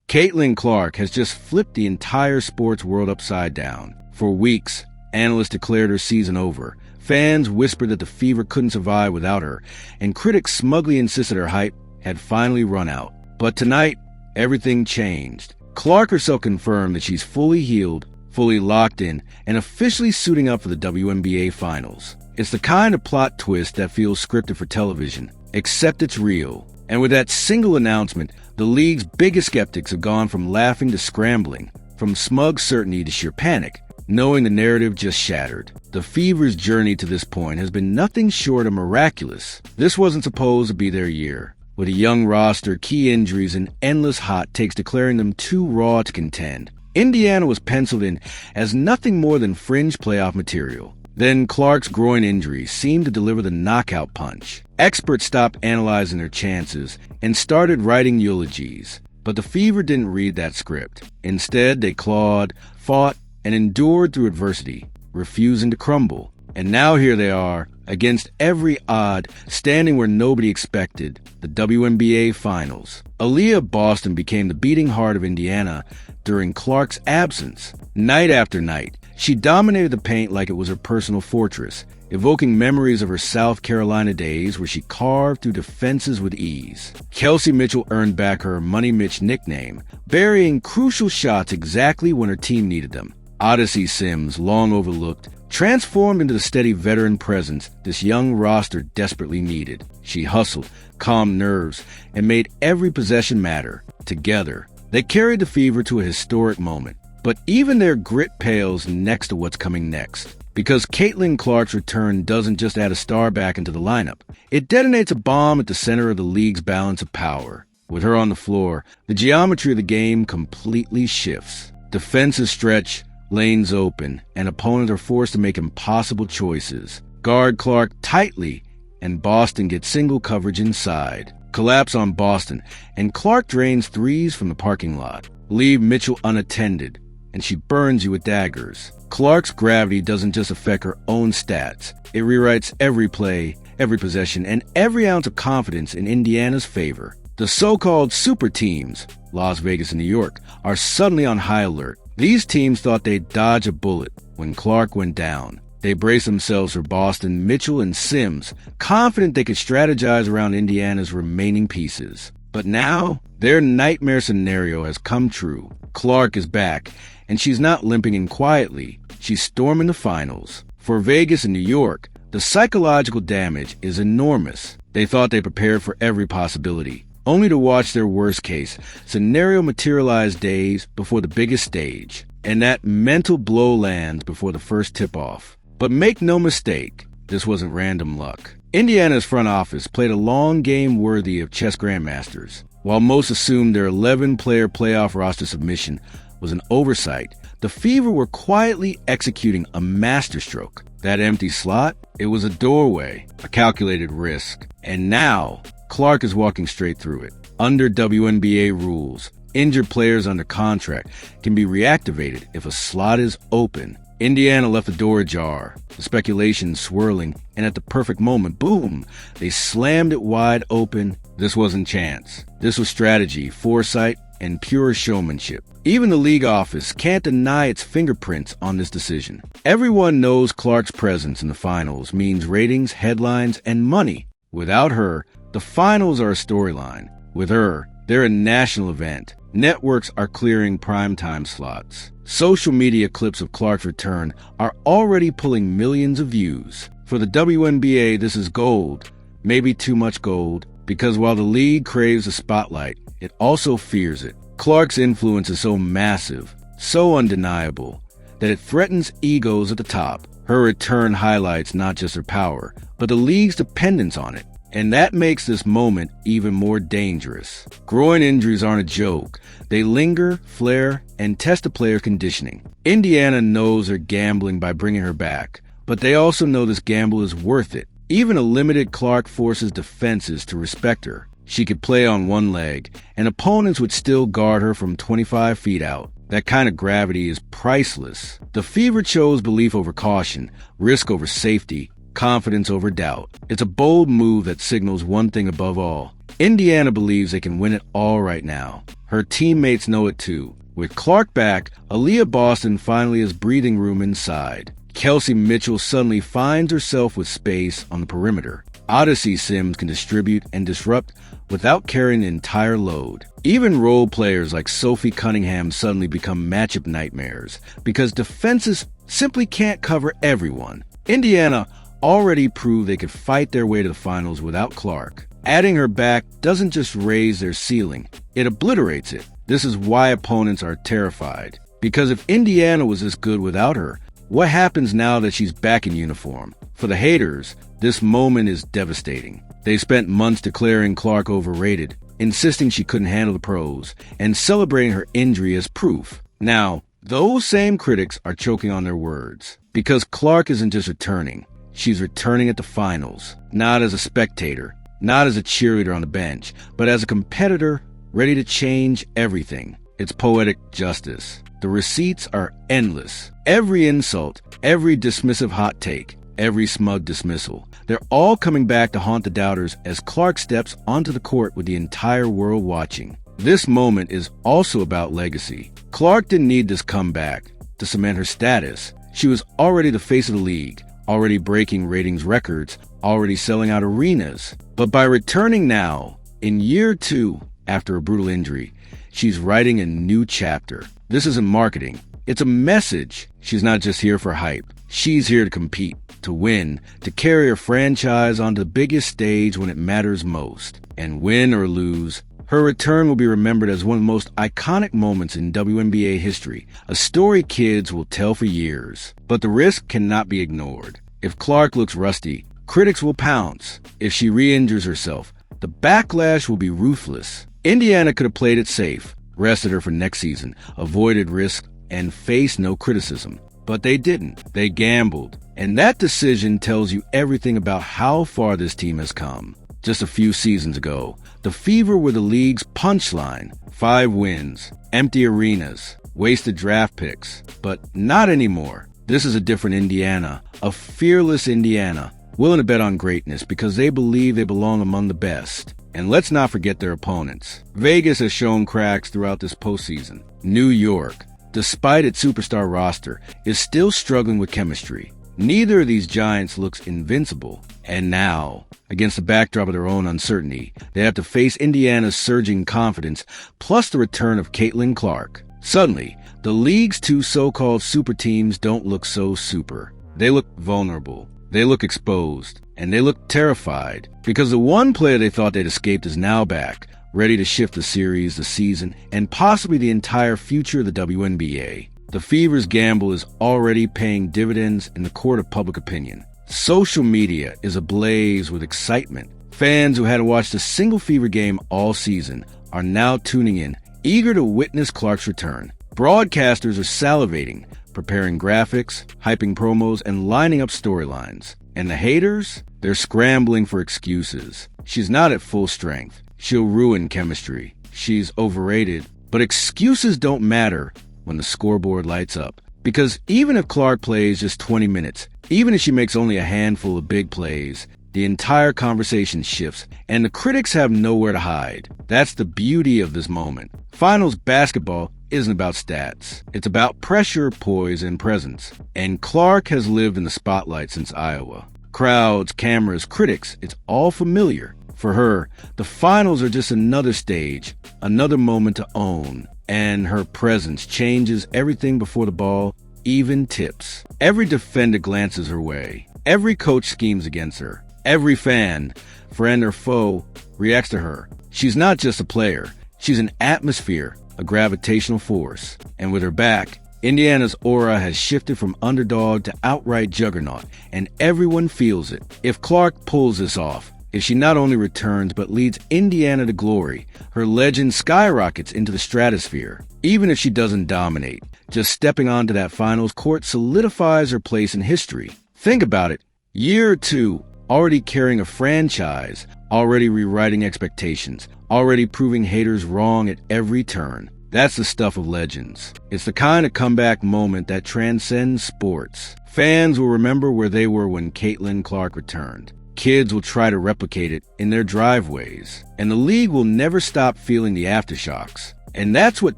Caitlin Clark has just flipped the entire sports world upside down. For weeks, analysts declared her season over. Fans whispered that the Fever couldn't survive without her, and critics smugly insisted her hype had finally run out. But tonight, everything changed. Clark herself confirmed that she's fully healed, fully locked in, and officially suiting up for the WNBA Finals. It's the kind of plot twist that feels scripted for television, except it's real. And with that single announcement, the league's biggest skeptics have gone from laughing to scrambling, from smug certainty to sheer panic, knowing the narrative just shattered. The Fever's journey to this point has been nothing short of miraculous. This wasn't supposed to be their year. With a young roster, key injuries, and endless hot takes declaring them too raw to contend, Indiana was penciled in as nothing more than fringe playoff material. Then Clark's groin injury seemed to deliver the knockout punch. Experts stopped analyzing their chances and started writing eulogies. But the Fever didn't read that script. Instead, they clawed, fought, and endured through adversity, refusing to crumble. And now here they are, against every odd, standing where nobody expected, the WNBA Finals. Aaliyah Boston became the beating heart of Indiana during Clark's absence. Night after night, she dominated the paint like it was her personal fortress, evoking memories of her South Carolina days where she carved through defenses with ease. Kelsey Mitchell earned back her Money Mitch nickname, burying crucial shots exactly when her team needed them. Odyssey Sims, long overlooked, transformed into the steady veteran presence this young roster desperately needed. She hustled, calmed nerves, and made every possession matter. Together, they carried the Fever to a historic moment. But even their grit pales next to what's coming next. Because Caitlin Clark's return doesn't just add a star back into the lineup. It detonates a bomb at the center of the league's balance of power. With her on the floor, the geometry of the game completely shifts. Defenses stretch, lanes open, and opponents are forced to make impossible choices. Guard Clark tightly, and Boston gets single coverage inside. Collapse on Boston, and Clark drains threes from the parking lot. Leave Mitchell unattended, and she burns you with daggers. Clark's gravity doesn't just affect her own stats. It rewrites every play, every possession, and every ounce of confidence in Indiana's favor. The so-called super teams, Las Vegas and New York, are suddenly on high alert. These teams thought they'd dodge a bullet when Clark went down. They braced themselves for Boston, Mitchell, and Sims, confident they could strategize around Indiana's remaining pieces. But now, their nightmare scenario has come true. Clark is back, and she's not limping in quietly. She's storming the finals. For Vegas and New York, the psychological damage is enormous. They thought they prepared for every possibility, only to watch their worst-case scenario materialize days before the biggest stage. And that mental blow lands before the first tip-off. But make no mistake, this wasn't random luck. Indiana's front office played a long game worthy of chess grandmasters. While most assumed their 11-player playoff roster submission was an oversight, the Fever were quietly executing a masterstroke. That empty slot, it was a doorway, a calculated risk. And now, Clark is walking straight through it. Under WNBA rules, injured players under contract can be reactivated if a slot is open. Indiana left the door ajar, the speculation swirling, and at the perfect moment, boom, they slammed it wide open. This wasn't chance. This was strategy, foresight, and pure showmanship. Even the league office can't deny its fingerprints on this decision. Everyone knows Clark's presence in the finals means ratings, headlines, and money. Without her, the finals are a storyline. With her, they're a national event. Networks are clearing primetime slots. Social media clips of Clark's return are already pulling millions of views. For the WNBA, this is gold. Maybe too much gold, because while the league craves the spotlight, it also fears it. Clark's influence is so massive, so undeniable, that it threatens egos at the top. Her return highlights not just her power, but the league's dependence on it. And that makes this moment even more dangerous. Groin injuries aren't a joke. They linger, flare, and test a player's conditioning. Indiana knows they're gambling by bringing her back, but they also know this gamble is worth it. Even a limited Clark forces defenses to respect her. She could play on one leg, and opponents would still guard her from 25 feet out. That kind of gravity is priceless. The Fever chose belief over caution, risk over safety, confidence over doubt. It's a bold move that signals one thing above all. Indiana believes they can win it all right now. Her teammates know it too. With Clark back, Aaliyah Boston finally has breathing room inside. Kelsey Mitchell suddenly finds herself with space on the perimeter. Odyssey Sims can distribute and disrupt without carrying the entire load. Even role players like Sophie Cunningham suddenly become matchup nightmares because defenses simply can't cover everyone. Indiana already proved they could fight their way to the finals without Clark. Adding her back doesn't just raise their ceiling, it obliterates it. This is why opponents are terrified. Because if Indiana was this good without her, what happens now that she's back in uniform? For the haters, this moment is devastating. They spent months declaring Clark overrated, insisting she couldn't handle the pros, and celebrating her injury as proof. Now, those same critics are choking on their words. Because Clark isn't just returning, she's returning at the finals. Not as a spectator, not as a cheerleader on the bench, but as a competitor ready to change everything. It's poetic justice. The receipts are endless. Every insult, every dismissive hot take, every smug dismissal. They're all coming back to haunt the doubters as Clark steps onto the court with the entire world watching. This moment is also about legacy. Clark didn't need this comeback to cement her status. She was already the face of the league, already breaking ratings records, already selling out arenas. But by returning now, in year 2 after a brutal injury, she's writing a new chapter. This isn't marketing. It's a message. She's not just here for hype. She's here to compete, to win, to carry her franchise onto the biggest stage when it matters most. And win or lose, her return will be remembered as one of the most iconic moments in WNBA history, a story kids will tell for years. But the risk cannot be ignored. If Clark looks rusty, critics will pounce. If she re-injures herself, the backlash will be ruthless. Indiana could have played it safe, rested her for next season, avoided risk, and faced no criticism. But they didn't. They gambled. And that decision tells you everything about how far this team has come. Just a few seasons ago, the Fever were the league's punchline. 5 wins, empty arenas, wasted draft picks. But not anymore. This is a different Indiana, a fearless Indiana, willing to bet on greatness because they believe they belong among the best. And let's not forget their opponents. Vegas has shown cracks throughout this postseason. New York, despite its superstar roster, is still struggling with chemistry. Neither of these giants looks invincible. And now, against the backdrop of their own uncertainty, they have to face Indiana's surging confidence, plus the return of Caitlin Clark. Suddenly, the league's 2 so-called super teams don't look so super. They look vulnerable. They look exposed. And they look terrified. Because the one player they thought they'd escaped is now back, ready to shift the series, the season, and possibly the entire future of the WNBA. The Fever's gamble is already paying dividends in the court of public opinion. Social media is ablaze with excitement. Fans who hadn't watched a single Fever game all season are now tuning in, eager to witness Clark's return. Broadcasters are salivating, preparing graphics, hyping promos, and lining up storylines. And the haters? They're scrambling for excuses. She's not at full strength. She'll ruin chemistry. She's overrated. But excuses don't matter when the scoreboard lights up. Because even if Clark plays just 20 minutes, even if she makes only a handful of big plays, the entire conversation shifts, and the critics have nowhere to hide. That's the beauty of this moment. Finals basketball isn't about stats. It's about pressure, poise, and presence. And Clark has lived in the spotlight since Iowa. Crowds, cameras, critics, it's all familiar. For her, the finals are just another stage, another moment to own. And her presence changes everything before the ball even tips. Every defender glances her way. Every coach schemes against her. Every fan, friend or foe, reacts to her. She's not just a player. She's an atmosphere, a gravitational force. And with her back, Indiana's aura has shifted from underdog to outright juggernaut, and everyone feels it. If Clark pulls this off, if she not only returns but leads Indiana to glory, her legend skyrockets into the stratosphere. Even if she doesn't dominate, just stepping onto that finals court solidifies her place in history. Think about it. Year 2, already carrying a franchise, already rewriting expectations, already proving haters wrong at every turn. That's the stuff of legends. It's the kind of comeback moment that transcends sports. Fans will remember where they were when Caitlin Clark returned. kids will try to replicate it in their driveways, and the league will never stop feeling the aftershocks. And that's what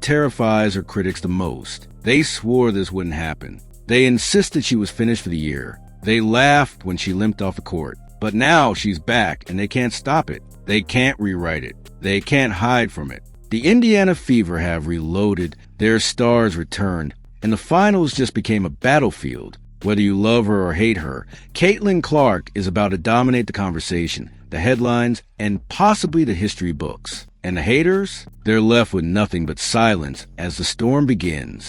terrifies her critics the most. They swore this wouldn't happen. They insisted she was finished for the year. They laughed when she limped off the court. But now she's back, and they can't stop it. They can't rewrite it. They can't hide from it. The Indiana Fever have reloaded, their stars returned, and the finals just became a battlefield. Whether you love her or hate her, Caitlin Clark is about to dominate the conversation, the headlines, and possibly the history books. And the haters? They're left with nothing but silence as the storm begins.